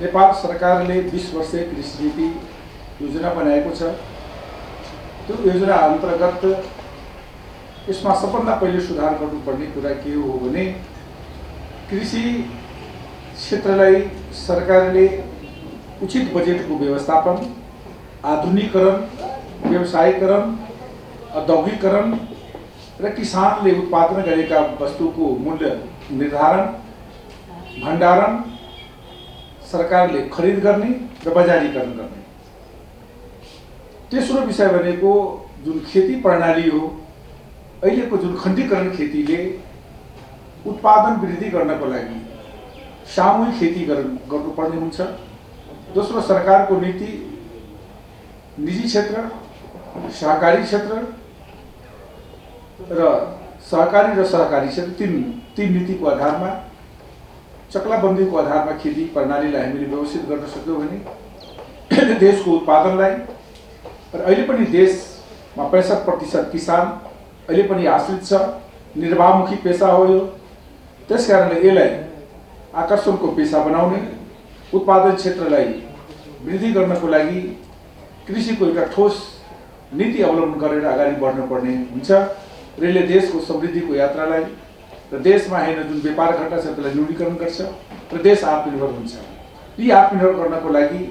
नेपाल सरकारले 20 वर्षीय कृषि नीति योजना बनाएको छ। त्यो योजना अन्तर्गत यसमा सबभन्दा पहिले सुधार गर्नुपर्ने कुरा के हो भने कृषि क्षेत्रलाई सरकारले उचित बजेटको व्यवस्थापन, आधुनिकीकरण, व्यवसायीकरण, औद्योगिकरण र किसानले उत्पादन गरेका वस्तुको मूल्य निर्धारण, भण्डारण सरकारले खरिद गर्ने र बजारीकरण गर्ने। तेस्रो विषय भनेको जुन खेती प्रणाली हो, अहिलेको जुन खण्डीकरण खेतीले उत्पादन वृद्धि गर्नको लागि सामूहिक खेती गर्नुपर्ने हुन्छ। दोस्रो, सरकारको नीति निजी क्षेत्र, सहकारी क्षेत्र र सहकारी क्षेत्र तीन नीतिको आधारमा, चक्लाबन्दीको आधारमा खेती प्रणालीलाई हामीले व्यवस्थित गर्न सक्यौँ भने देशको उत्पादनलाई, र अहिले पनि देशमा 65% किसान अहिले पनि आश्रित छ, निर्वाहमुखी पेसा हो यो। त्यसकारणले यसलाई आकर्षणको पेसा बनाउने, उत्पादन क्षेत्रलाई वृद्धि गर्नको लागि कृषिको एउटा ठोस नीति अवलम्बन गरेर अगाडि बढ्नुपर्ने हुन्छ र यसले देशको समृद्धिको यात्रालाई र देशमा हैन जुन व्यापार घट्टा छ त्यसलाई न्यूनीकरण गर्छ र देश आत्मनिर्भर हुन्छ। यी आत्मनिर्भर गर्नको लागि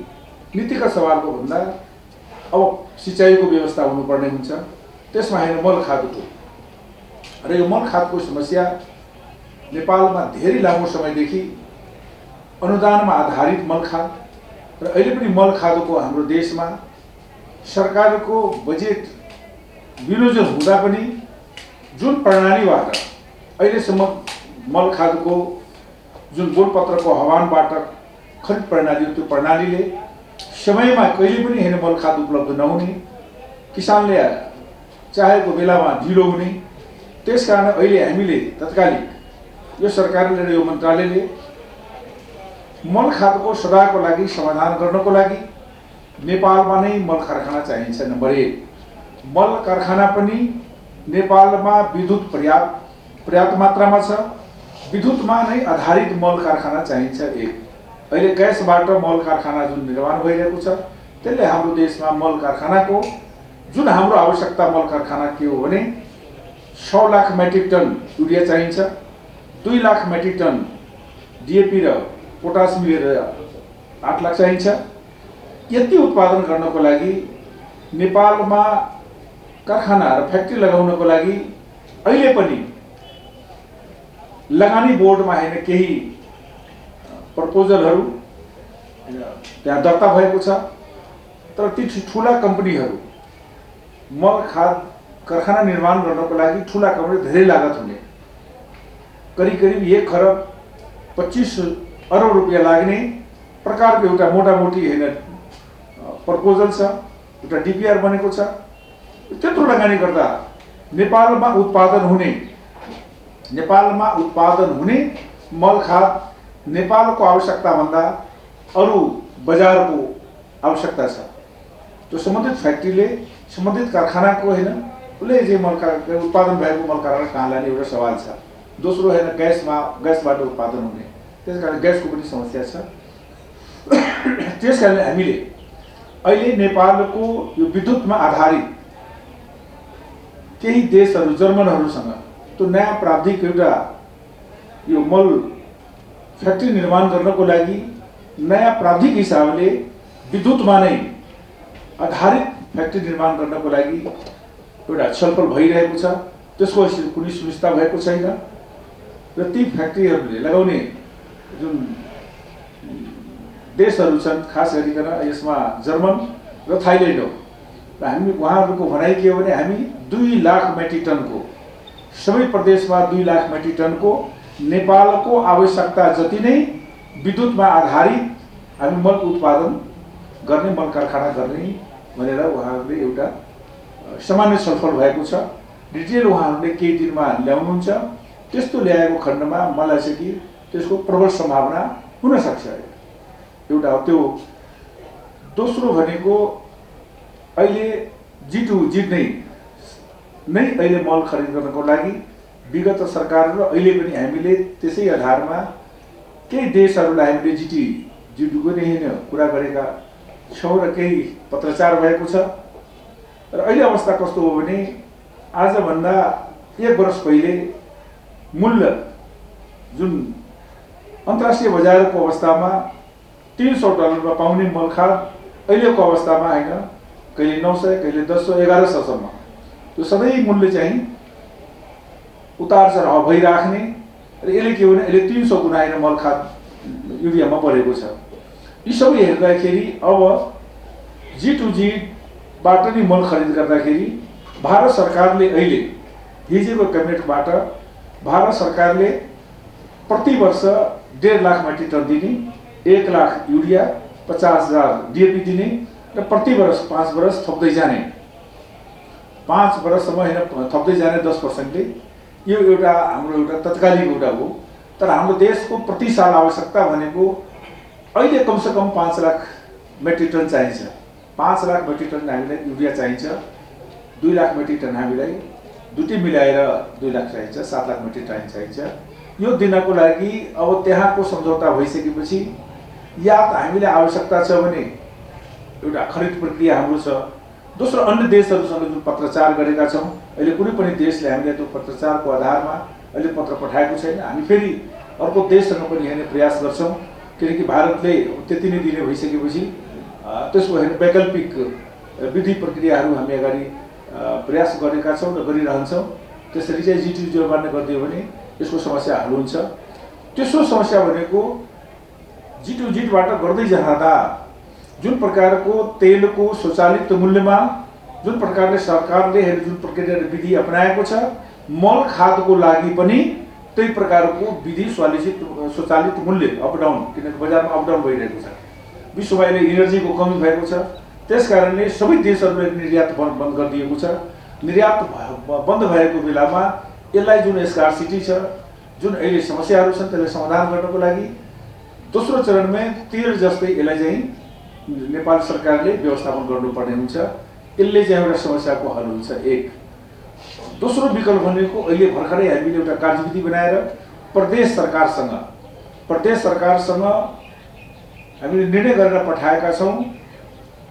नीतिगत सवालको भन्दा अब सिँचाइको व्यवस्था हुनुपर्ने हुन्छ। त्यसमा हैन मल खादको, र यो मल खादको समस्या नेपालमा धेरै लामो समयदेखि अनुदानमा आधारित मल खाद र अहिले पनि मल खादको हाम्रो देशमा सरकारको बजेट विनियोजन हुँदा पनि जुन प्रणालीबाट अहिलेसम्म मल खादको जुन गोलपत्रको आह्वानबाट खरिद प्रणाली, त्यो प्रणालीले समयमा कहिले पनि हैन मल खाद उपलब्ध नहुने, किसानले चाहेको बेलामा ढिलो हुने। त्यसकारण अहिले हामीले तत्कालिक यो सरकारले र यो मन्त्रालयले मल खादको सदाको लागि समाधान गर्नको लागि नेपालमा नै मल कारखाना चाहिन्छ। नम्बर 1, मल कारखाना पनि नेपालमा विद्युत पर्याप्त मात्रामा छ। विद्युतमा नै आधारित मल कारखाना चाहिन्छ। अहिले ग्यासबाट मल कारखाना जुन निर्माण भइरहेको छ त्यसले हाम्रो देशमा मल कारखानाको जुन हाम्रो आवश्यकता मल कारखाना के हो भने 100 लाख मेट्रिक टन युरिया चाहिन्छ, 2 लाख मेट्रिक टन डिएपी र पोटास मिलेर 8 लाख चाहिन्छ। यति उत्पादन गर्नको लागि नेपालमा कारखाना र फ्याक्ट्री लगाउनको लागि अहिले पनि लगानी बोर्डमा हैन केही प्रपोजलहरू त्यहाँ दर्ता भएको छ, तर ती ठुला कम्पनीहरू मल खाद कारखाना निर्माण गर्नको लागि ठुला कम्पनी धेरै लागत हुने, करिब 1 खरब 25 अरब रुपियाँ लाग्ने प्रकारको एउटा मोटामोटी हैन प्रपोजल छ, एउटा डिपिआर बनेको छ। त्यत्रो लगानी गर्दा नेपालमा उत्पादन हुने मल खाद नेपालको आवश्यकता भन्दा अरू बजारको आवश्यकता छ। त्यो सम्बन्धित फ्याक्ट्रीले, सम्बन्धित कारखानाको हैन उसले जे उत्पादन भएको मल कारखाना कहाँ लाने एउटा सवाल छ। दोस्रो हैन ग्यासबाट उत्पादन हुने, त्यसकारण ग्यासको पनि समस्या छ। त्यसकारण हामीले अहिले नेपालको यो विद्युतमा आधारित केही देशहरू, जर्मनहरूसँग त्यो नयाँ प्राविधिक एउटा यो मल फ्याक्ट्री निर्माण गर्नको लागि नयाँ प्राविधिक हिसाबले विद्युतमा नै आधारित फ्याक्ट्री निर्माण गर्नको लागि एउटा छलफल भइरहेको छ। त्यसको कुनै सुनिश्चित भएको छैन र ती फ्याक्ट्रीहरूले लगाउने जुन देशहरू छन्, खास गरिकन यसमा जर्मन र थाइल्यान्ड हो। र हामी उहाँहरूको भनाइ के हो भने हामी 2 लाख मेट्रिक टनको, सबै प्रदेशमा 2 लाख मेट्रिक टनको नेपालको आवश्यकता जति नै विद्युतमा आधारित हामी मल उत्पादन गर्ने, मल कारखाना गर्ने भनेर उहाँहरूले एउटा सामान्य छलफल भएको छ। डिटेल उहाँहरूले केही दिनमा ल्याउनुहुन्छ। त्यस्तो ल्याएको खण्डमा मलाई चाहिँ कि त्यसको प्रबल सम्भावना हुन सक्छ। एउटा त्यो। दोस्रो भनेको अहिले जिड नै अहिले मल खरिद गर्नको लागि विगत सरकार र अहिले पनि हामीले त्यसै आधारमा केही देशहरूलाई हामीले जिटी जिटुको नै होइन कुरा गरेका छौँ र केही पत्रचार भएको छ। र अहिले अवस्था कस्तो हो भने आजभन्दा 1 वर्ष पहिले मूल्य जुन अन्तर्राष्ट्रिय बजारको अवस्थामा $300 पाउने मल खाद अहिलेको अवस्थामा होइन, कहिले 900, कहिले 1000, 1100सम्म त्यो सधैँ मूल्य चाहिँ उतार चढाव भइराख्ने। र यसले के भने अहिले 300 गुणाएर मल खाद युरियामा बढेको छ। यी सबै हेर्दाखेरि अब G2Gबाट नै मल खरिद गर्दाखेरि भारत सरकारले अहिले हिजोको क्याबिनेटबाट भारत सरकारले प्रति वर्ष 1.5 लाख मेट्रिक टन दिने, 1 लाख युरिया, 50,000 DAP दिने र प्रति वर्ष 5 वर्ष थप्दै जाने, 5 वर्षसम्म होइन थप्दै जाने 10%ले। यो एउटा हाम्रो एउटा तत्कालीन एउटा हो। तर हाम्रो देशको प्रति साल आवश्यकता भनेको अहिले कमसेकम 5 लाख मेट्रिक टन चाहिन्छ। 5 लाख मेट्रिक टन हामीलाई युरिया चाहिन्छ, 2 लाख मेट्रिक टन हामीलाई दुटै मिलाएर 2 लाख चाहिन्छ, 7 लाख मेट्रिक टन चाहिन्छ। यो दिनको लागि अब त्यहाँको सम्झौता भइसकेपछि या त हामीले आवश्यकता छ भने एउटा खरिद प्रक्रिया हाम्रो छ। दोस्रो अन्य देशहरूसँग जुन पत्रचार गरेका छौँ, अहिले कुनै पनि देशले हामीले त्यो पत्रचारको आधारमा अहिले पत्र पठाएको छैन। हामी फेरि अर्को देशसँग पनि हेर्ने प्रयास गर्छौँ, किनकि भारतले त्यति नै दिने भइसकेपछि त्यसको हेर्ने वैकल्पिक विधि प्रक्रियाहरू हामी अगाडि प्रयास गरेका छौँ र गरिरहन्छौँ। त्यसरी चाहिँ G2G मान्य गरिदियो भने यसको समस्या हल हुन्छ। तेस्रो समस्या भनेको G2Gबाट गर्दै जाँदा जुन प्रकारको तेलको स्वचालित मूल्यमा जुन प्रकारले सरकारले जुन प्रक्रिया विधि अपनाएको छ, मल खादको लागि पनि त्यही प्रकारको विधि स्वचालित मूल्य अप डाउन, किनकि बजारमा अप डाउन भइरहेको छ। विश्वमा अहिले इनर्जीको कमी भएको छ, त्यसकारणले सबै देशहरूले निर्यात बन्द गरिदिएको छ। निर्यात बन्द भएको बेलामा यसलाई जुन स्कार्सिटी छ, जुन अहिले समस्याहरू छन् त्यसलाई समाधान गर्नको लागि दोस्रो चरणमा तेल जस्तै यसलाई चाहिँ नेपाल सरकारले व्यवस्थापन गर्नुपर्ने हुन्छ। यसले चाहिँ एउटा समस्याको हल हुन्छ। एक दोस्रो विकल्प भनेको अहिले भर्खरै हामीले एउटा कार्यविधि बनाएर प्रदेश सरकारसँग हामीले निर्णय गरेर पठाएका छौँ,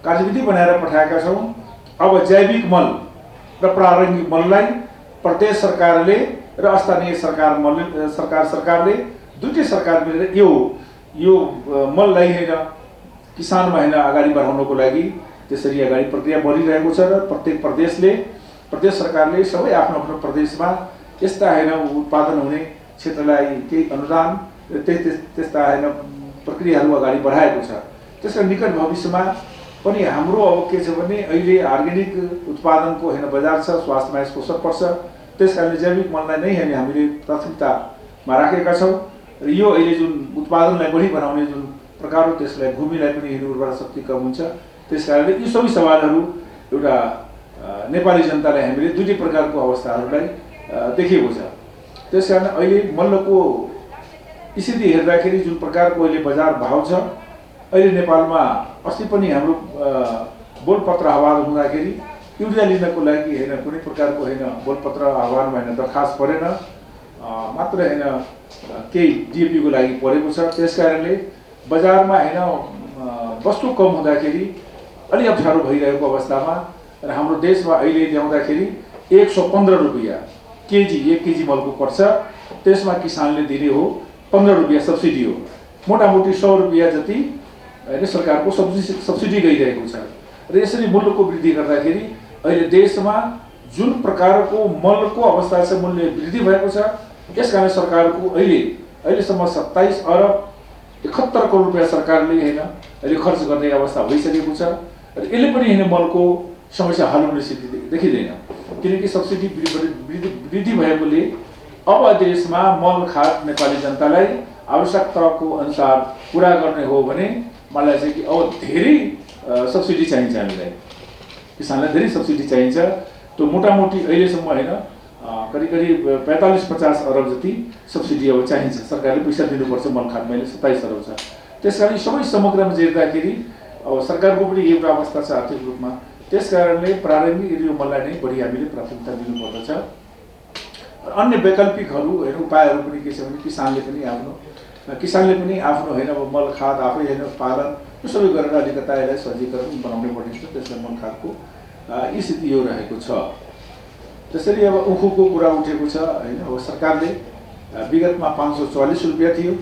कार्यविधि बनाएर पठाएका छौँ। अब जैविक मल र प्रारम्भिक मललाई प्रदेश सरकारले र स्थानीय सरकारले दुईटै सरकार मिलेर यो मललाई होइन किसानमा होइन अगाडि बढाउनको लागि त्यसरी अगाडि प्रक्रिया बढिरहेको छ। र प्रदेश सरकारले सबै आफ्नो आफ्नो प्रदेशमा यस्ता होइन उत्पादन हुने क्षेत्रलाई केही अनुदान त्यस्ता होइन प्रक्रियाहरू अगाडि बढाएको छ। त्यसका निकट भविष्यमा पनि हाम्रो अब के छ भने अहिले अर्ग्यानिक उत्पादनको होइन बजार छ, स्वास्थ्यमा यसको असर पर्छ। त्यसकारणले जैविक मललाई नै हामीले प्राथमिकतामा राखेका छौँ। र यो अहिले जुन उत्पादनलाई बढी बनाउने जुन प्रकार हो त्यसलाई भूमिलाई पनि उर्वरा शक्ति कम हुन्छ। त्यसकारणले यी सबै सवालहरू एउटा नेपाली जनतालाई हामीले दुईटै प्रकारको अवस्थाहरूलाई देखेको छ। त्यसकारण अहिले मल्लको स्थिति हेर्दाखेरि जुन प्रकारको अहिले बजार भाव छ, अहिले नेपालमा अस्ति पनि हाम्रो बोलपत्र आह्वान हुँदाखेरि युरिया लिनको लागि होइन कुनै प्रकारको होइन बोलपत्र आह्वानमा होइन दरखास्त परेन, मात्र होइन केही DAP को लागि परेको छ। त्यसकारणले बजारमा होइन वस्तु कम हुँदाखेरि अलि अप्ठ्यारो भइरहेको अवस्थामा र हाम्रो देशमा अहिले ल्याउँदाखेरि 115 रुपियाँ केजी 1 केजी मलको पर्छ। त्यसमा किसानले दिने हो 15 रुपियाँ सब्सिडी हो। मोटामोटी 100 रुपियाँ जति होइन सरकारको सब्सिडी गइरहेको छ। र यसरी मूल्यको वृद्धि गर्दाखेरि अहिले देशमा जुन प्रकारको मलको अवस्था छ, मूल्य वृद्धि भएको छ। यसकारण सरकारको अहिलेसम्म 27 अरब 71 करोड रुपियाँ सरकारले होइन अहिले खर्च गर्ने अवस्था भइसकेको छ। र यसले पनि होइन मलको समस्या हल हुने स्थिति देखिँदैन, किनकि सब्सिडी वृद्धि भएकोले अब देशमा मल खाद नेपाली जनतालाई आवश्यकताको अनुसार पुरा गर्ने हो भने मलाई चाहिँ कि अब धेरै सब्सिडी चाहिन्छ। हामीलाई किसानलाई धेरै सब्सिडी चाहिन्छ। त्यो मोटामोटी अहिलेसम्म होइन करिब 45-50 अरब जति सब्सिडी अब चाहिन्छ। सरकारले पैसा दिनुपर्छ मल खादमा, अहिले 27 अरब छ। त्यसकारण सबै समग्रमा हेर्दाखेरि अब सरकारको पनि एउटा अवस्था छ आर्थिक रूपमा। त्यसकारणले प्रारम्भिक यो मललाई नै बढी हामीले प्राथमिकता दिनुपर्दछ। अन्य वैकल्पिकहरू होइन उपायहरू पनि के छ भने किसानले पनि आफ्नो किसानले पनि आफ्नो होइन अब मल खाद आफै होइन पालन यो सबै गरेर अलिकता यसलाई सजीकरण बनाउने पर्ने छ। त्यसलाई मल खादको स्थिति यो रहेको छ। त्यसरी अब उखुको कुरा उठेको छ होइन। अब सरकारले विगतमा 544 रुपियाँ थियो,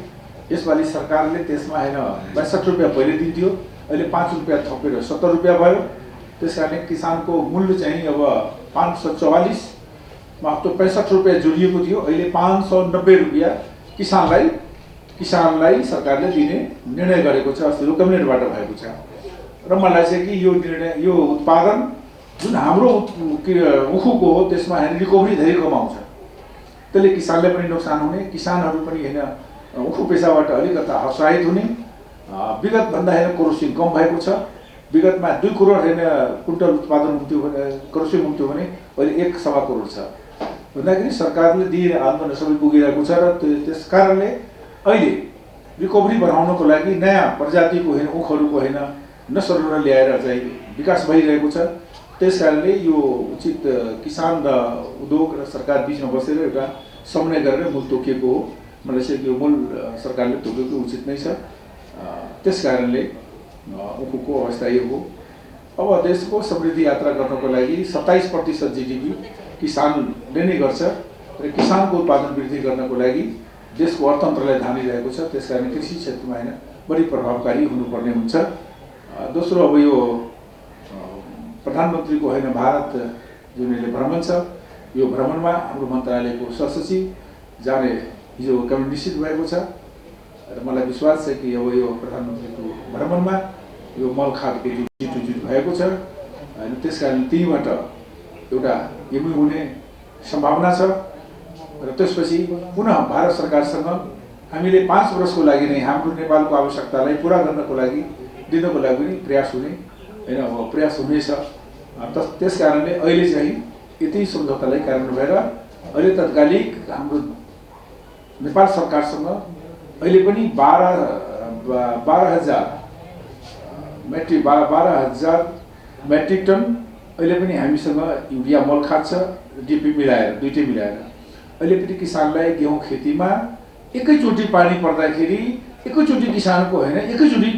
यसपालि सरकारले त्यसमा होइन 62 रुपियाँ पहिले दिन्थ्यो, अहिले 5 रुपियाँ थपेर 70 रुपियाँ भयो। त्यस कारणले किसानको मूल्य चाहिँ अब 544 मा 65 रुपियाँ जोडिएको थियो, अहिले 590 रुपियाँ किसानलाई सरकारले दिने निर्णय गरेको छ। अस्ति कैबिनेटबाट भएको छ र मलाई चाहिँ कि यो निर्णय यो उत्पादन जुन हाम्रो उखुको हो त्यसमा होइन रिकभरी धेरै कम आउँछ। त्यसले किसानले पनि नोक्सान हुने, किसानहरू पनि होइन उखु पेसाबाट अलिकता हतोत्साहित हुने। विगतभन्दा होइन क्रोसिङ कम भएको छ। विगतमा 2 करोड होइन कुन्टल उत्पादन हुन्थ्यो भने क्रोसिङ हुन्थ्यो भने अहिले 1.25 करोड छ। भन्दाखेरि सरकारले दिने आन्दोलन सबै पुगिरहेको छ र त्यस कारणले अहिले रिकभरी बढाउनको लागि नयाँ प्रजातिको होइन उखहरूको होइन नसलहरू ल्याएर चाहिँ विकास भइरहेको छ। त्यस कारणले यो उचित किसान र उद्योग र सरकार बिचमा बसेर एउटा समन्वय गरेर मूल तोकिएको हो। मलाई चाहिँ यो मूल सरकारले तोकेको उचित नै छ। त्यस कारणले उखुको अवस्था यो हो। अब देशको समृद्धि यात्रा गर्नको लागि 27% GDP किसानले नै गर्छ र किसानको उत्पादन वृद्धि गर्नको लागि देशको अर्थतन्त्रलाई धानिरहेको छ। त्यसकारण कृषि क्षेत्रमा होइन बढी प्रभावकारी हुनुपर्ने हुन्छ। दोस्रो अब यो प्रधानमन्त्रीको होइन भारत जुन यसले भ्रमण छ, यो भ्रमणमा हाम्रो मन्त्रालयको सहसचिव जाने हिजो कैबिनेट निश्चित भएको छ र मलाई विश्वास छ कि अब यो प्रधानमन्त्रीको भ्रमणमा यो मल खादको जुट भएको छ होइन। त्यसकारण त्यहीबाट एउटा एमओयू हुने सम्भावना छ र त्यसपछि पुनः भारत सरकारसँग हामीले 5 वर्षको लागि नै हाम्रो नेपालको आवश्यकतालाई पुरा गर्नको लागि दिनको लागि पनि प्रयास हुने होइन अब प्रयास हुनेछ। त्यस कारणले अहिले चाहिँ यति सम्झौतालाई कार्यान्वयन भएर अहिले तत्कालिक हाम्रो नेपाल सरकारसँग अहिले पनि 12,000 मेट्रिक टन अहिले पनि हामीसँग युरिया मल खाद छ, डिपी मिलाएर दुईटै मिलाएर। अहिले पनि किसानलाई गेहूँ खेतीमा एकैचोटि पानी पर्दाखेरि एकैचोटि किसानको होइन एकैचोटि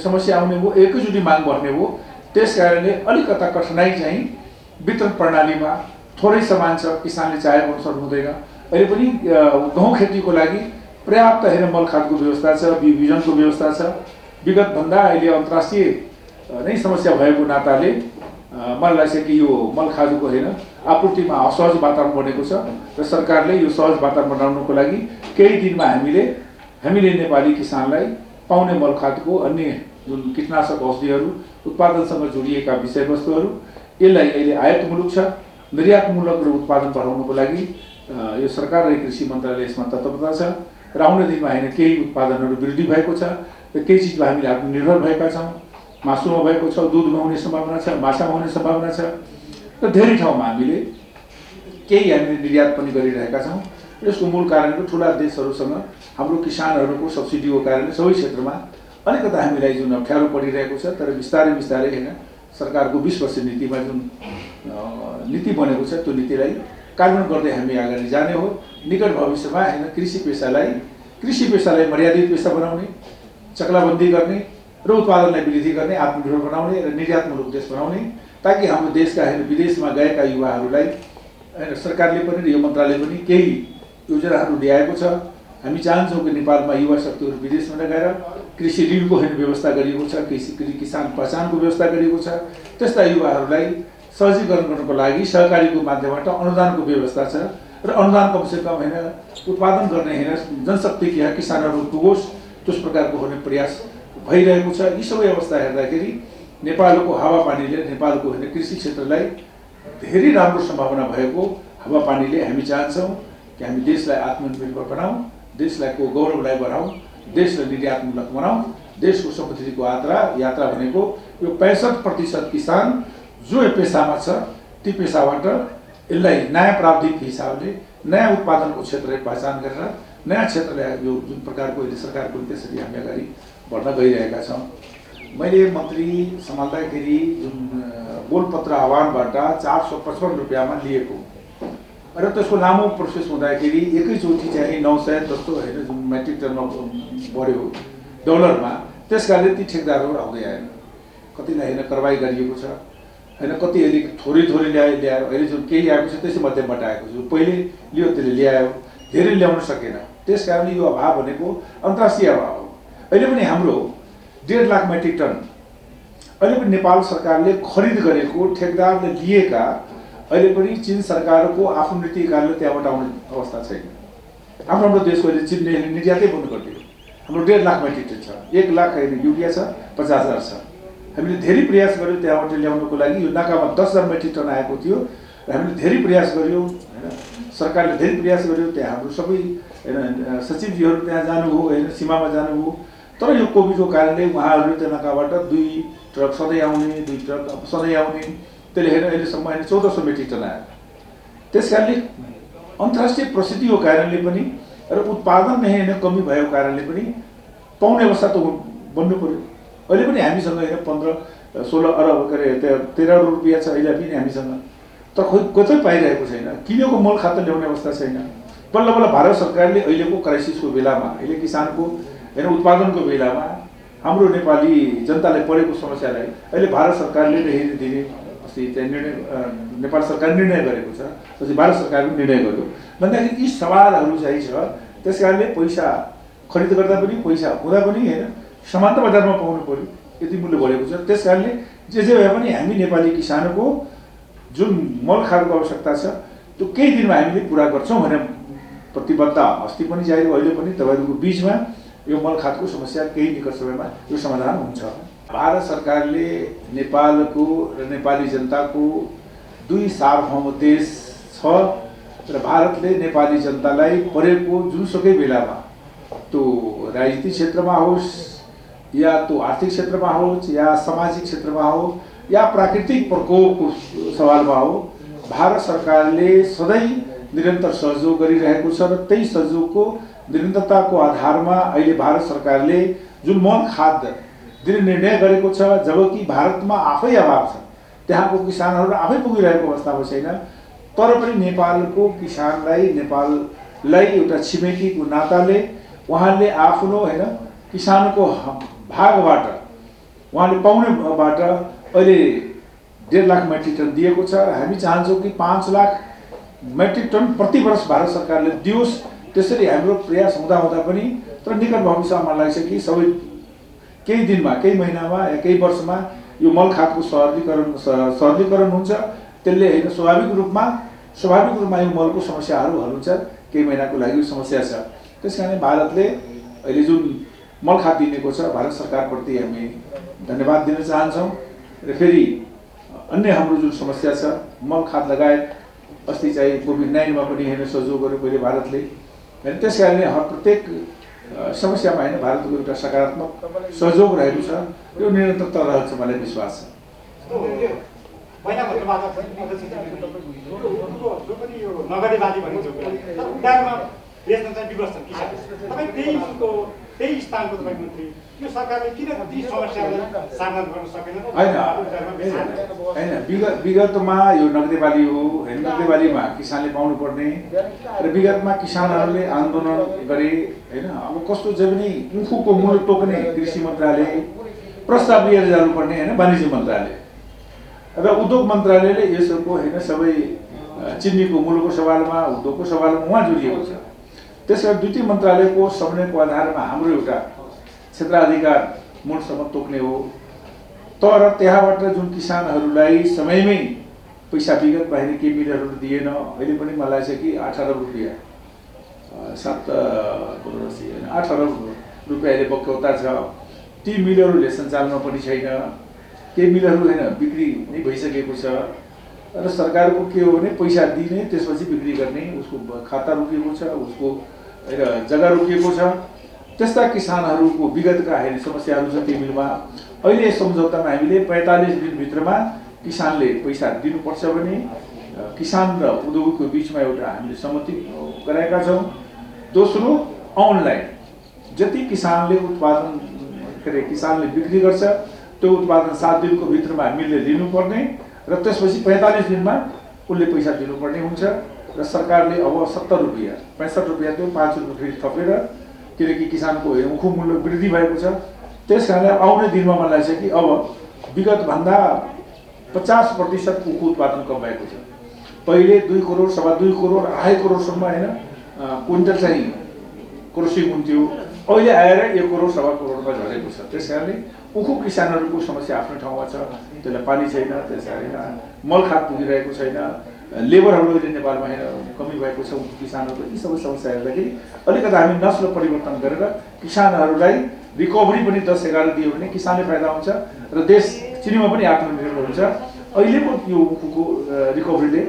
समस्या आउने भयो, एकैचोटि माग बढ्ने भयो। त्यस कारणले अलिकता कठिनाइ चाहिँ वितरण प्रणालीमा थोरै समान छ, किसानले चाहेको अनुसार हुँदैन। अहिले पनि गहुँ खेतीको लागि पर्याप्त होइन मल खादको व्यवस्था छ, बिजनको व्यवस्था छ। विगतभन्दा अहिले अन्तर्राष्ट्रिय नै समस्या भएको नाताले मलाई लाग्छ कि यो मल खादको होइन आपूर्तिमा असहज वातावरण बनेको छ र सरकारले यो सहज वातावरण बनाउनको लागि केही दिनमा हामीले नेपाली किसानलाई पाउने मल खादको अन्य जुन कीटनाशक औषधिहरू उत्पादनसँग जोडिएका विषयवस्तुहरू यसलाई अहिले आयातमूलक छ, निर्यातमूलक र उत्पादन बढाउनको लागि यो सरकार र कृषि मन्त्रालय यसमा तत्परता छ र आउने दिनमा होइन केही उत्पादनहरू वृद्धि भएको छ र केही चिजमा हामीले आत्मनिर्भर भएका छौँ। मासुमा भएको छ, दुधमा हुने सम्भावना छ, माछामा हुने सम्भावना छ र धेरै ठाउँमा हामीले निर्यात पनि गरिरहेका छौँ। यसको मूल कारण ठुला देशहरूसँग हाम्रो किसानहरूको सब्सिडीको कारणले सबै क्षेत्रमा अलिकता हामीलाई जुन अप्ठ्यारो परिरहेको छ। तर बिस्तारै होइन सरकारको 20 वर्ष नीतिमा जुन नीति बनेको छ त्यो नीतिलाई कार्यान्वयन गर्दै हामी अगाडि जाने हो। निकट भविष्यमा होइन कृषि पेसालाई मर्यादित पेसा बनाउने, चक्लाबन्दी गर्ने र उत्पादनलाई वृद्धि गर्ने, आत्मनिर्भर बनाउने र निर्यातमूलक देश बनाउने, ताकि हाम्रो देशका होइन विदेशमा गएका युवाहरूलाई होइन सरकारले पनि र यो मन्त्रालय पनि केही योजनाहरू ल्याएको छ। हामी चाहन्छौँ कि नेपालमा युवा शक्तिहरू विदेशमा नगएर कृषि ऋणको होइन व्यवस्था गरिएको छ, किसान पहिचानको व्यवस्था गरिएको छ। त्यस्ता युवाहरूलाई सहजीकरण गर्नको लागि सहकारीको माध्यमबाट अनुदानको व्यवस्था छ र अनुदान कमसेकम होइन उत्पादन गर्ने होइन जनशक्ति किसानहरू पुगोस् त्यस प्रकारको हुने प्रयास भइरहेको छ। यी सबै अवस्था हेर्दाखेरि नेपालको हावापानीले नेपालको होइन कृषि क्षेत्रलाई धेरै राम्रो सम्भावना भएको हावापानीले हामी चाहन्छौँ कि हामी देशलाई आत्मनिर्भर बनाऊँ, देशलाई गौरवलाई बढाऊँ, देशलाई निर्यातमूलक बनाऊँ। देशको समृद्धिको यात्रा भनेको यो 65% किसान जो पेसामा छ ती पेसाबाट यसलाई नयाँ प्राविधिक हिसाबले नयाँ उत्पादनको क्षेत्रलाई पहिचान गरेर नयाँ क्षेत्रलाई यो जुन प्रकारको सरकारको त्यसरी हामी अगाडि बढ्न गइरहेका छौँ। मैले मन्त्री सम्हाल्दाखेरि जुन बोलपत्र आह्वानबाट 455 रुपियाँमा लिएको र त्यसको लामो प्रोसेस हुँदाखेरि एकैचोटि चाहिँ 900 जस्तो होइन जुन मेट्रिक टनमा बढ्यो डलरमा, त्यस कारणले ती ठेकदारहरू आउँदै आएन। कतिलाई होइन कारबाही गरिएको छ होइन, कति अलिक थोरै ल्यायो। अहिले जुन केही आएको छ त्यसै मध्यमबाट आएको छ, पहिले लियो त्यसले ल्यायो, धेरै ल्याउन सकेन। त्यस कारणले यो अभाव भनेको अन्तर्राष्ट्रिय अभाव हो। अहिले पनि हाम्रो 1.5 लाख मेट्रिक टन अहिले पनि नेपाल सरकारले खरिद गरेको ठेकदारले लिएका अहिले पनि चीन सरकारको आफ्नो नीति कार्यालय त्यहाँबाट आउने अवस्था छैन। हाम्रो देशको अहिले चीन निर्यातै बन्द गरिदियो। हाम्रो 1.5 लाख मेट्रिक टन छ, 1 लाख होइन युरिया छ, 50,000 छ। हामीले धेरै प्रयास गर्यौँ त्यहाँबाट ल्याउनको लागि। यो नाकामा 10,000 मेट्रिक टन आएको थियो र हामीले धेरै प्रयास गर्यौँ होइन, सरकारले धेरै प्रयास गर्यो। त्यहाँ हाम्रो सबै होइन सचिवजीहरू त्यहाँ जानुभयो होइन, सीमामा जानुभयो। तर यो कोभिडको कारणले उहाँहरूले त्यो नाकाबाट 2 ट्रक सधैँ आउने, 2 ट्रक सधैँ आउने, त्यसले हेर्न अहिलेसम्म होइन 1400 मेट्रिक टन आयो। त्यस कारणले अन्तर्राष्ट्रिय परिस्थितिको कारणले पनि र उत्पादन नै होइन कमी भएको कारणले पनि पाउने अवस्था त बन्नु पर्यो। अहिले पनि हामीसँग होइन 15-16 अरब के अरे 13 अरब रुपियाँ छ अहिले पनि हामीसँग, तर खोइ कतै पाइरहेको छैन। किनेको मल खाद्य ल्याउने अवस्था छैन। बल्ल बल्ल भारत सरकारले अहिलेको क्राइसिसको बेलामा, अहिले किसानको होइन उत्पादनको बेलामा हाम्रो नेपाली जनतालाई परेको समस्यालाई अहिले भारत सरकारले हेर्ने दिने अस्ति चाहिँ निर्णय नेपाल सरकार निर्णय गरेको छ, पछि भारत सरकारले निर्णय गर्यो भन्दाखेरि यी सवालहरू चाहिँ छ। त्यस कारणले पैसा खरिद गर्दा पनि पैसा हुँदा पनि होइन समान्तर बजारमा पाउनु पर्यो, यति मूल्य बढेको छ। त्यस कारणले जे भए पनि हामी नेपाली किसानको जुन मल खाद्यको आवश्यकता छ त्यो केही दिनमा हामीले पुरा गर्छौँ भने प्रतिबद्धता अस्ति पनि जारी, अहिले पनि तपाईँहरूको बिचमा यो मल खाद्यको समस्या केही निकट समयमा यो समाधान हुन्छ। भारत सरकारले नेपालको र नेपाली जनताको 2 सार्वभौम देश छ र भारतले नेपाली जनतालाई परेको जुनसुकै बेलामा त्यो राजनीतिक क्षेत्रमा होस् या त्यो आर्थिक क्षेत्रमा होस् या सामाजिक क्षेत्रमा हो या प्राकृतिक प्रकोपको सवालमा हो, भारत सरकारले सधैँ निरन्तर सहयोग गरिरहेको छ र त्यही सहयोगको निरन्तरताको आधारमा अहिले भारत सरकारले जुन मल खाद्य दिने निर्णय गरेको छ, जबकि भारतमा आफै अभाव छ, त्यहाँको किसानहरू आफै पुगिरहेको अवस्थामा छैन। तर पनि नेपालको किसानलाई नेपाललाई एउटा छिमेकीको नाताले उहाँले आफ्नो होइन किसानको भागबाट उहाँले पाउनेबाट अहिले 1.5 लाख मेट्रिक टन दिएको छ। हामी चाहन्छौँ कि 5 लाख मेट्रिक टन प्रति वर्ष भारत सरकारले दियोस्। त्यसरी हाम्रो प्रयास हुँदा पनि तर निकट भविष्यमा मलाई लाग्छ कि सबै केही दिनमा, केही महिनामा या केही वर्षमा यो मल खाद्यको सरलीकरण हुन्छ। त्यसले होइन स्वाभाविक रूपमा यो मलको समस्याहरू हल हुन्छ। केही महिनाको लागि यो समस्या छ। त्यस कारण भारतले अहिले जुन मल खाद्य दिएको छ भारत सरकारप्रति हामी धन्यवाद दिन चाहन्छौँ। र फेरि अन्य हाम्रो जुन समस्या छ मल खाद्य लगायत अस्ति चाहिँ कोभिड-19मा पनि हेर्न सहयोग गर्यो पहिले भारतले होइन। त्यस कारणले प्रत्येक समस्यामा होइन भारतको एउटा सकारात्मक सहयोग रहेको छ, यो निरन्तरता रहन्छ मलाई विश्वास छ। त्यही स्थानको तपाईँ मन्त्री, यो सरकारले किन ती समस्यालाई समाधान गर्न सकेन? होइन विगतमा यो नगदेबाली हो होइन, नगदेबालीमा किसानले पाउनुपर्ने र विगतमा किसानहरूले आन्दोलन गरे होइन। अब कस्तो जब पनि उखुको मूल टोक्ने कृषि मन्त्रालय प्रस्ताव लिएर जानुपर्ने होइन वाणिज्य मन्त्रालय र उद्योग मन्त्रालयले यसको होइन सबै चिनीको मूलको सवालमा उद्योगको सवालमा उहाँ जोडिएको छ। त्यसकारण दुईटै मन्त्रालयको समन्वयको आधारमा हाम्रो एउटा क्षेत्राधिकार मूलसम्म तोक्ने हो। तर त्यहाँबाट जुन किसानहरूलाई समयमै पैसा विगत बाहिर केही मिलरहरू दिएन। अहिले पनि मलाई लाग्छ कि 8 अरब रुपियाँ 8 अरब रुपियाँले बक्यौता छ। ती मिलहरूले सञ्चालनमा पनि छैन। केही मिलहरू होइन बिक्री नै भइसकेको छ र सरकारको के हो भने पैसा दिने त्यसपछि बिक्री गर्ने, उसको खाता रोकिएको छ, उसको जग्गा रोकिएको छ। त्यस्ता किसानहरूको विगतका हेर्ने समस्याहरू छ ती मिलमा। अहिले सम्झौतामा हामीले 45 दिनभित्रमा किसानले पैसा दिनुपर्छ भने किसान र उद्योगको बिचमा एउटा हामीले सहमति गराएका छौँ। दोस्रो अनलाइन जति किसानले उत्पादन किसानले बिक्री गर्छ त्यो उत्पादन 7 दिनको भित्रमा मिलले लिनुपर्ने र त्यसपछि 45 दिनमा उसले पैसा दिनुपर्ने हुन्छ। र र सरकारले अब 70 रुपियाँ 65 रुपियाँ त्यो 5 रुपियाँ फेरि थपेर, किनकि किसानको उखु मूल्य वृद्धि भएको छ। त्यस कारणले आउने दिनमा मलाई लाग्छ कि अब विगतभन्दा 50% उखु उत्पादन कम भएको छ। पहिले 2 करोड, 2.5 करोड, 2.5 करोडसम्म होइन क्विन्टल चाहिँ क्रसिङ हुन्थ्यो। अहिले आएर 1 करोड, 2.5 करोडमा झरेको छ। त्यस कारणले उखु किसानहरूको समस्या आफ्नो ठाउँमा छ। त्यसलाई पानी छैन, त्यसलाई मलखाद पुगिरहेको छैन, लेबरहरू अहिले नेपालमा कमी भएको छ। उखु किसानहरूको यी सबै समस्या हेर्दाखेरि अलिकति हामी नस्ल परिवर्तन गरेर किसानहरूलाई रिकभरी पनि 10-11 दियो भने किसानले फाइदा हुन्छ र देश चिनीमा पनि आत्मनिर्भर हुन्छ। अहिलेको यो उखुको रिकभरीले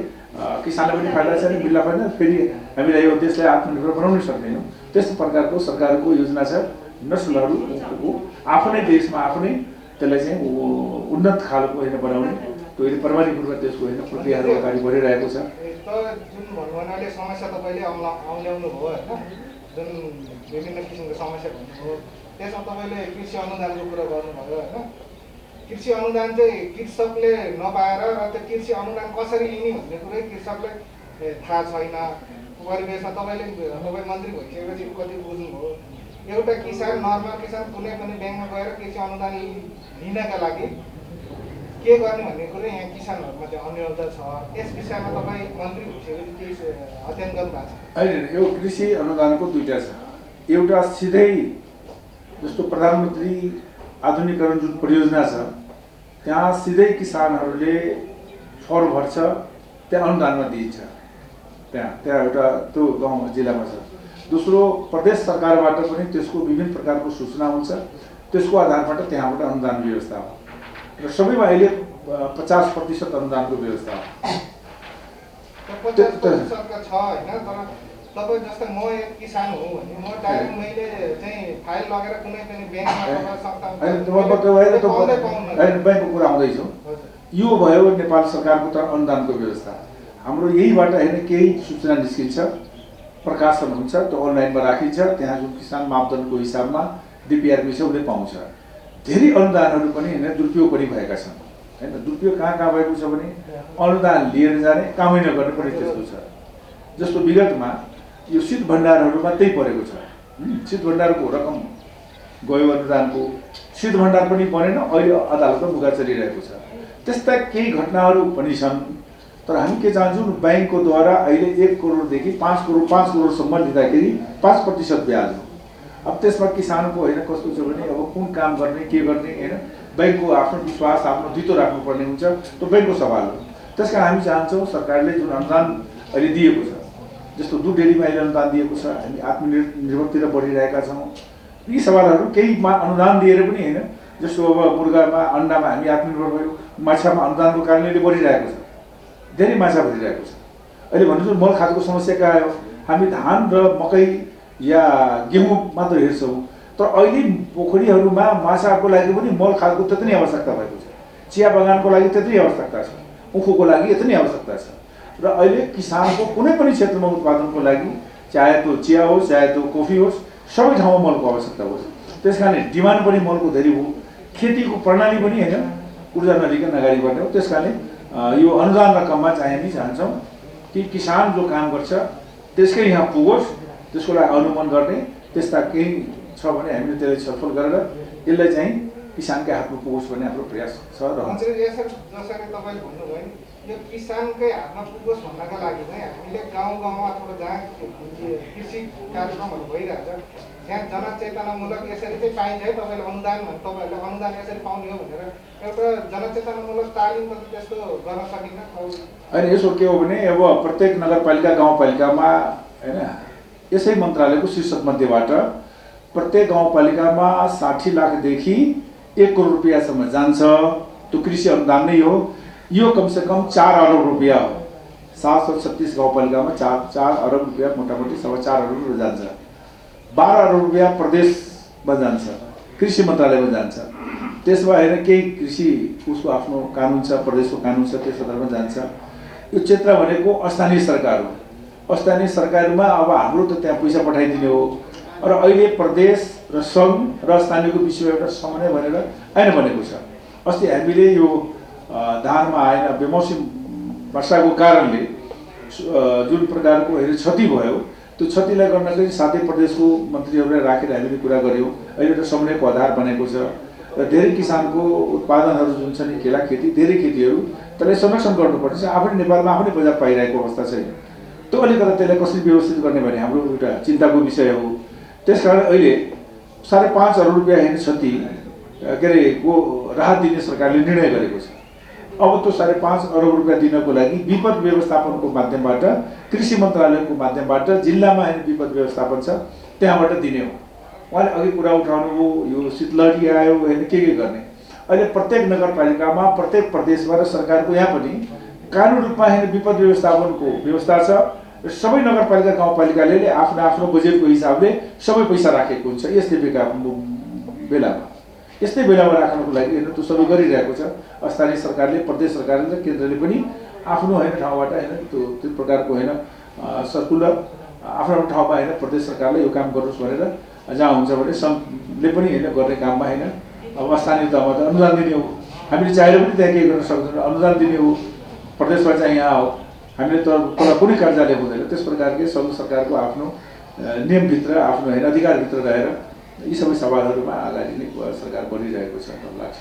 किसानलाई पनि फाइदा छ, मिल्ला फाइदा, फेरि हामीलाई यो देशलाई आत्मनिर्भर बनाउन सक्दैनौँ। त्यस्तो प्रकारको सरकारको योजना छ। नस्लहरू उखुको आफ्नै देशमा आफ्नै त्यसलाई चाहिँ उन्नत खालको बनाउने, त्यो अहिले प्रभावी रूपमा त्यसको प्रक्रियाहरू अगाडि बढिरहेको छ। जुन भन्नाले समस्या तपाईँले औल्याउनु भयो होइन, जुन विभिन्न किसिमको समस्या भन्नुभयो, त्यसमा तपाईँले कृषि अनुदानको कुरा गर्नुभयो होइन। कृषि अनुदान चाहिँ कृषकले नपाएर र त्यो कृषि अनुदान कसरी लिने भन्ने कुरै कृषकलाई थाहा छैन। परिवेशमा तपाईँ मन्त्री भइसकेपछि कति बुझ्नुभयो। एउटा किसान, नर्मल किसान कुनै पनि ब्याङ्कमा गएर कृषि अनुदान लिनका लागि के गर्ने भन्ने कुरो यहाँ किसानहरूमा चाहिँ अन्यलता छ। यस विषयमा तपाईँ मन्त्री भइसकेपछि केही अध्ययन गर्नुभएको छ? होइन, यो कृषि अनुदानको दुईवटा छ। एउटा सिधै जस्तो प्रधानमन्त्री आधुनिकीकरण जुन परियोजना छ, त्यहाँ सिधै किसानहरूले फर्म भर्छ, त्यहाँ अनुदानमा दिइन्छ। त्यहाँ एउटा त्यो गाउँ जिल्लामा छ। दोस्रो, प्रदेश सरकारबाट पनि त्यसको विभिन्न प्रकारको सूचना हुन्छ, त्यसको आधारबाट त्यहाँबाट अनुदान व्यवस्था हो र सबैमा अहिले 50% अनुदानको व्यवस्था हो। 50% छ होइन, तर तपाईँ जस्तै म एक किसान हो भने म डाइरेक्ट मैले चाहिँ फाइल लगेर कुनै पनि ब्याङ्कको कुरा आउँदैछु। यो भयो नेपाल सरकारको त अनुदानको व्यवस्था। हाम्रो यहीबाट केही सूचना निस्किन्छ, प्रकाशन हुन्छ, त्यो अनलाइनमा राखिन्छ। त्यहाँ जुन किसान मापदण्डको हिसाबमा डिपिआरपी छ उसले पाउँछ। धेरै अनुदानहरू पनि दुरुपयोग पनि भएका छन् होइन। दुरुपयोग कहाँ भएको छ भने अनुदान लिएर जाने, कामै नगर्ने पनि त्यस्तो छ। जस्तो विगतमा यो शीत भण्डारहरूमा त्यही परेको छ। शीत भण्डारको रकम गयो अनुदानको, शीत भण्डार पनि बनेन, अहिले अदालतमा मुद्दा चलिरहेको छ। त्यस्ता केही घटनाहरू पनि छन्। तर हामी के चाहन्छौँ, ब्याङ्कको द्वारा अहिले 1 करोडदेखि 5 करोडसम्म लिँदाखेरि 5% ब्याज हो। अब त्यसमा किसानको कस्तो छ भने अब कुन काम गर्ने, के गर्ने ब्याङ्कको आफ्नो विश्वास, आफ्नो दितो राख्नुपर्ने हुन्छ, त्यो ब्याङ्कको सवाल हो। त्यस कारण हामी चाहन्छौँ सरकारले जुन अनुदान अहिले दिएको छ, जस्तो दुध डेरीमा अहिले अनुदान दिएको छ, हामी आत्मनिर्भरतिर बढिरहेका छौँ। यी सवालहरू केहीमा अनुदान दिएर पनि जस्तो अब मुर्गामा, अन्डामा हामी आत्मनिर्भर भयौँ, माछामा अनुदानको कारणले बढिरहेको छ, धेरै माछा भइरहेको छ। अहिले भन्नुहुन्छ मल खादको समस्या कहाँ आयो? हामी धान र मकै या गेहूँ मात्र हेर्छौँ, तर अहिले पोखरीहरूमा माछाको लागि पनि मल खादको त्यति नै आवश्यकता भएको छ। चिया बगानको लागि त्यति नै आवश्यकता छ, उखुको लागि यति नै आवश्यकता छ। र अहिले किसानको कुनै पनि क्षेत्रमा उत्पादनको लागि, चाहे त्यो चिया होस्, चाहे त्यो कफी होस्, सबै ठाउँमा मलको आवश्यकता होस्। त्यस कारणले डिमान्ड पनि मलको धेरै हो। खेतीको प्रणाली पनि ऊर्जा नलिकन अगाडि बढ्ने हो। त्यस कारणले यो अनुदान रकममा चाहिँ हामी चाहन्छौँ कि किसान जो काम गर्छ त्यसकै यहाँ पुगोस्, त्यसको लागि अनुमान गर्ने त्यस्ता केही छ भने हामीले त्यसलाई छलफल गरेर यसलाई चाहिँ किसानकै हातमा पुगोस् भन्ने हाम्रो प्रयास छ। जसरी तपाईँले भन्नुभयो नि, यो किसानकै हातमा पुगोस् भन्नका लागि चाहिँ हामीले गाउँमा अथवा जहाँ कृषि कार्यक्रमहरू भइरहेछ त्यहाँ जनचेतनामूलक यसरी चाहिँ पाइन्छ है। तपाईँले अनुदान तपाईँहरूले अनुदान यसरी पाउने हो भनेर एउटा जनचेतनामूलक तालिम त त्यस्तो गर्न सकिन्न होइन। यसो के हो भने अब प्रत्येक नगरपालिका, गाउँपालिकामा यसै मन्त्रालयको शीर्षक मध्येबाट प्रत्येक गाउँपालिकामा 60 लाखदेखि 1 करोड रुपियाँसम्म जान्छ। त्यो कृषि अनुदान नै हो। यो कमसेकम 4 अरब रुपियाँ हो। 736 गाउँपालिकामा 4 अरब रुपियाँ, मोटामोटी 4.25 अरब रुपियाँ जान्छ। 12 अरब रुपियाँ प्रदेशमा जान्छ, कृषि मन्त्रालयमा जान्छ। त्यसमा केही कृषि उसको आफ्नो कानुन छ, प्रदेशको कानुन छ, त्यस आधारमा जान्छ। यो क्षेत्र भनेको स्थानीय सरकार हो। स्थानीय सरकारमा अब हाम्रो त त्यहाँ पैसा पठाइदिने हो। र अहिले प्रदेश र सङ्घ र स्थानीयको बिचमा एउटा समन्वय भनेर ऐन बनेको छ। अस्ति हामीले यो धानमा आएन, बेमौसम वर्षाको कारणले जुन प्रकारको होइन क्षति भयो त्यो क्षतिलाई गर्नका लागि 7 प्रदेशको मन्त्रीहरूलाई राखेर हामीले कुरा गऱ्यौँ। अहिले एउटा समन्वयको आधार बनेको छ र धेरै किसानको उत्पादनहरू जुन छ नि केला खेती धेरै खेतीहरू त्यसलाई संरक्षण गर्नुपर्छ। आफै नेपालमा आफै बजार पाइरहेको अवस्था छैन। त्यो अलिकति त्यसलाई कसरी व्यवस्थित गर्ने भन्ने हाम्रो एउटा चिन्ताको विषय हो। त्यसकारण अहिले 5.5 अरब रुपियाँ होइन क्षति के अरे को राहत दिने सरकारले निर्णय गरेको छ। अब त्यो 5.5 अरब रुपियाँ दिनको लागि विपद व्यवस्थापनको माध्यमबाट कृषि मन्त्रालयको माध्यमबाट जिल्लामा होइन विपद व्यवस्थापन छ त्यहाँबाट दिने हो। उहाँले अघि कुरा उठाउनु हो यो शीतलहरी आयो होइन के गर्ने। अहिले प्रत्येक नगरपालिकामा प्रत्येक प्रदेशमा र सरकारको यहाँ पनि कानुन रूपमा होइन विपद व्यवस्थापनको व्यवस्था छ। सबै नगरपालिका गाउँपालिकाले आफ्नो आफ्नो बजेटको हिसाबले सबै पैसा राखेको हुन्छ। यस्तै बेलामा राख्नको लागि होइन त्यो सबै गरिरहेको छ। स्थानीय सरकारले प्रदेश सरकारले र केन्द्रले पनि आफ्नो होइन ठाउँबाट होइन त्यो प्रकारको होइन सर्कुलर आफ्नो ठाउँमा होइन प्रदेश सरकारले यो काम गर्नुहोस् भनेर जहाँ हुन्छ भने सङ्घले पनि होइन गर्ने काममा होइन अब स्थानीय तहमा त अनुदान दिने हो। हामीले चाहेर पनि त्यहाँ केही गर्न सक्दैनौँ। अनुदान दिने हो प्रदेशमा चाहिँ यहाँ हो। हामीले त तल कुनै कार्यालय हुँदैन। त्यस प्रकारले सङ्घ सरकारको आफ्नो नियमभित्र आफ्नो होइन अधिकारभित्र रहेर यी सबै सवालहरूमा अगाडि नै सरकार बढिरहेको छ लाग्छ।